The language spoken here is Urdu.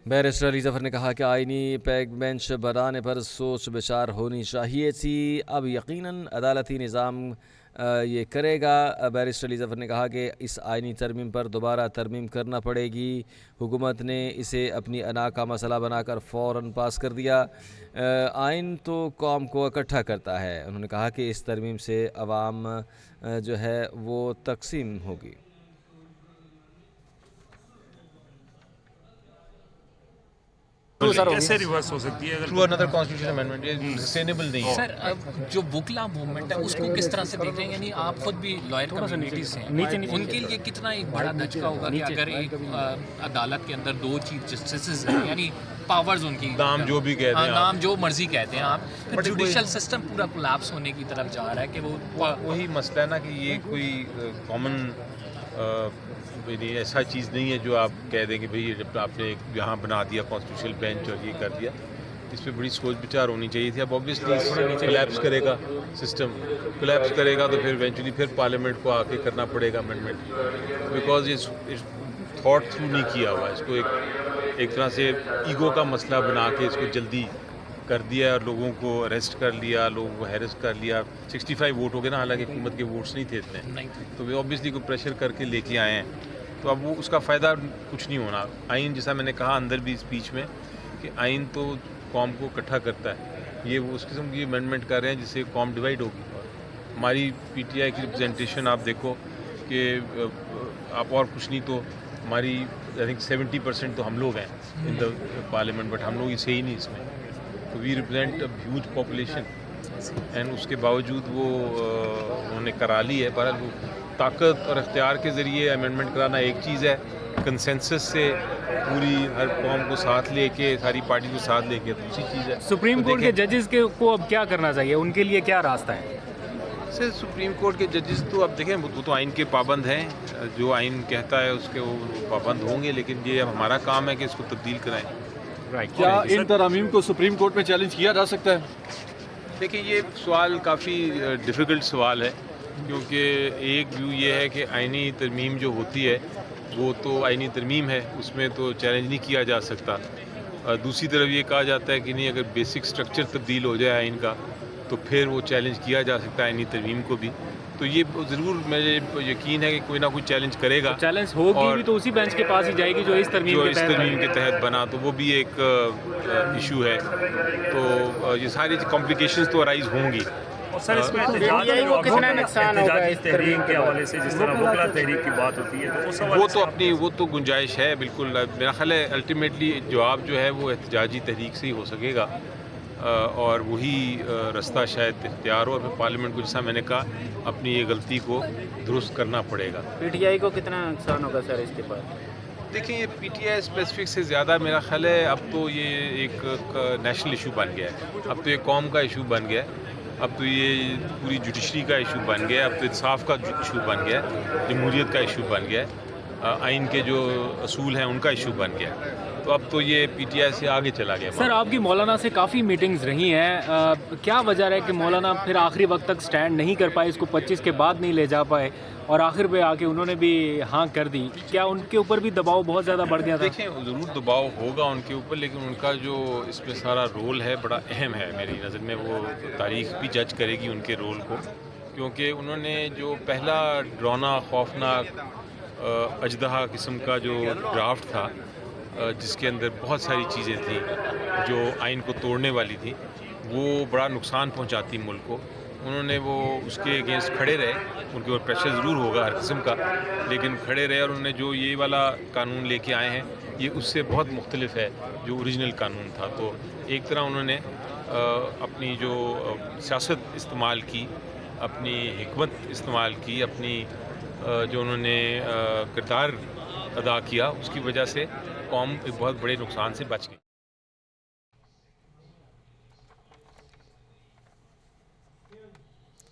بیرسٹر علی ظفر نے کہا کہ آئینی پیک بینچ بنانے پر سوچ بچار ہونی چاہیے تھی، اب یقیناً عدالتی نظام یہ کرے گا۔ بیرسٹر علی ظفر نے کہا کہ اس آئینی ترمیم پر دوبارہ ترمیم کرنا پڑے گی، حکومت نے اسے اپنی انا کا مسئلہ بنا کر فوراً پاس کر دیا۔ آئین تو قوم کو اکٹھا کرتا ہے، انہوں نے کہا کہ اس ترمیم سے عوام جو ہے وہ تقسیم ہوگی۔ کیسے ریورس ہو سکتی ہے تھرو انادر کانسٹیٹیوشن امینڈمنٹ؟ یہ سسٹینیبل نہیں ہے سر، جو وکلا موومنٹ ہے اس کو کس طرح سے دیکھ رہے ہیں؟ یعنی آپ خود بھی لائر کمیونٹی سے ہیں، ان کے لیے کتنا ایک بڑا دھچکا ہوگا کہ اگر ایک عدالت کے اندر دو چیف جسٹسز ہیں، یعنی پاورز ان کی نام جو بھی کہتے ہیں، نام جو مرضی کہتے ہیں آپ، پھر جوڈیشل سسٹم پورا کولیپس ہونے کی طرف جا رہا ہے کہ وہ وہی مسئلہ ہے نا کہ یہ کوئی کامن ایسا چیز نہیں ہے جو آپ کہہ دیں کہ بھئی جب آپ نے یہاں بنا دیا کانسٹیٹیوشنل بینچ اور یہ کر دیا، اس پہ بڑی سوچ بچار ہونی چاہیے تھی۔ اب اوبیسلی کولیپس کرے گا سسٹم، کولیپس کرے گا تو پھر ایونچولی پھر پارلیمنٹ کو آ کے کرنا پڑے گا امینڈمنٹ، بیکاز یہ تھاٹ تھرو نہیں کیا ہوا، اس کو ایک طرح سے ایگو کا مسئلہ بنا کے اس کو جلدی کر دیا اور لوگوں کو اریسٹ کر لیا، لوگوں کو ہیرس کر لیا۔ 65 ووٹ ہو گئے نا، حالانکہ حکومت کے ووٹس نہیں تھے اتنے، تو وہ اوبیسلی کو پریشر کر کے لے کے آئے ہیں، تو اب وہ اس کا فائدہ کچھ نہیں ہونا۔ آئین جیسا میں نے کہا اندر بھی اسپیچ میں کہ آئین تو قوم کو اکٹھا کرتا ہے، یہ وہ اس قسم کی امینڈمنٹ کر رہے ہیں جس سے قوم ڈیوائڈ ہوگی۔ ہماری پی ٹی آئی کی ریپرزنٹیشن آپ دیکھو کہ آپ اور کچھ نہیں تو ہماری آئی تھنک 70% تو ہم لوگ ہیں ان دا پارلیمنٹ، بٹ ہم لوگ اسے ہی نہیں اس میں، تو we represent a huge population, and اس کے باوجود وہ انہوں نے کرا لی ہے۔ بہرحال وہ طاقت اور اختیار کے ذریعے امینڈمنٹ کرانا ایک چیز ہے، کنسنسس سے پوری ہر قوم کو ساتھ لے کے، ساری پارٹی کو ساتھ لے کے دوسری چیز ہے۔ سپریم کورٹ کے ججز کو اب کیا کرنا چاہیے؟ ان کے لیے کیا راستہ ہے؟ سر سپریم کورٹ کے ججز تو اب دیکھیں وہ تو آئین کے پابند ہیں، جو آئین کہتا ہے اس کے وہ پابند ہوں گے، لیکن یہ اب ہمارا کام ہے کہ اس کو تبدیل کرائیں۔ کیا ان ترامیم کو سپریم کورٹ میں چیلنج کیا جا سکتا ہے؟ دیکھیں یہ سوال کافی ڈیفیکلٹ سوال ہے، کیونکہ ایک ویو یہ ہے کہ آئینی ترمیم جو ہوتی ہے وہ تو آئینی ترمیم ہے، اس میں تو چیلنج نہیں کیا جا سکتا۔ دوسری طرف یہ کہا جاتا ہے کہ نہیں، اگر بیسک سٹرکچر تبدیل ہو جائے آئین کا تو پھر وہ چیلنج کیا جا سکتا ہے آئینی ترمیم کو بھی، تو یہ ضرور مجھے یقین ہے کہ کوئی نہ کوئی چیلنج کرے گا۔ چیلنج ہوگی بھی تو اسی بینچ کے پاس ہی جائے گی جو اس ترمیم کے تحت بنا، تو وہ بھی ایک ایشو ہے، تو یہ ساری کمپلیکیشنز تو ارائز ہوں گی۔ اور سر اس میں کتنا نقصان ہوگا اس تحریک کے حوالے سے، جس طرح وکلا تحریک کی بات ہوتی ہے وہ تو گنجائش ہے بالکل۔ میرا خیال ہے الٹیمیٹلی جواب جو ہے وہ احتجاجی تحریک سے ہی ہو سکے گا، اور وہی رستہ شاید اختیار ہو، اور پھر پارلیمنٹ کو جیسا میں نے کہا اپنی یہ غلطی کو درست کرنا پڑے گا۔ پی ٹی آئی کو کتنا نقصان ہوگا سر اس کے بعد؟ دیکھیں یہ پی ٹی آئی اسپیسیفک سے زیادہ میرا خیال ہے اب تو یہ ایک نیشنل ایشو بن گیا ہے، اب تو یہ قوم کا ایشو بن گیا ہے، اب تو یہ پوری جوڈیشری کا ایشو بن گیا ہے، اب تو انصاف کا ایشو بن گیا ہے، جمہوریت کا ایشو بن گیا ہے، آئین کے جو اصول ہیں ان کا ایشو بن گیا ہے، تو اب تو یہ پی ٹی آئی سے آگے چلا گیا۔ سر آپ کی مولانا سے کافی میٹنگز رہی ہیں، کیا وجہ ہے کہ مولانا پھر آخری وقت تک سٹینڈ نہیں کر پائے، اس کو 25 کے بعد نہیں لے جا پائے، اور آخر پہ آ کے انہوں نے بھی ہاں کر دی؟ کیا ان کے اوپر بھی دباؤ بہت زیادہ بڑھ گیا تھا؟ دیکھیں ضرور دباؤ ہوگا ان کے اوپر، لیکن ان کا جو اس میں سارا رول ہے بڑا اہم ہے میری نظر میں، وہ تاریخ بھی جج کرے گی ان کے رول کو، کیونکہ انہوں نے جو پہلا ڈرانا خوفناک اژدہا قسم کا جو ڈرافٹ تھا، جس کے اندر بہت ساری چیزیں تھیں جو آئین کو توڑنے والی تھیں، وہ بڑا نقصان پہنچاتی ملک کو، انہوں نے وہ اس کے اگینسٹ کھڑے رہے، ان کے اوپر پریشر ضرور ہوگا ہر قسم کا، لیکن کھڑے رہے، اور انہوں نے جو یہ والا قانون لے کے آئے ہیں یہ اس سے بہت مختلف ہے جو اوریجنل قانون تھا، تو ایک طرح انہوں نے اپنی جو سیاست استعمال کی، اپنی حکمت استعمال کی، اپنی جو انہوں نے کردار ادا کیا، اس کی وجہ سے قوم ایک بہت بڑے نقصان سے بچ گئی۔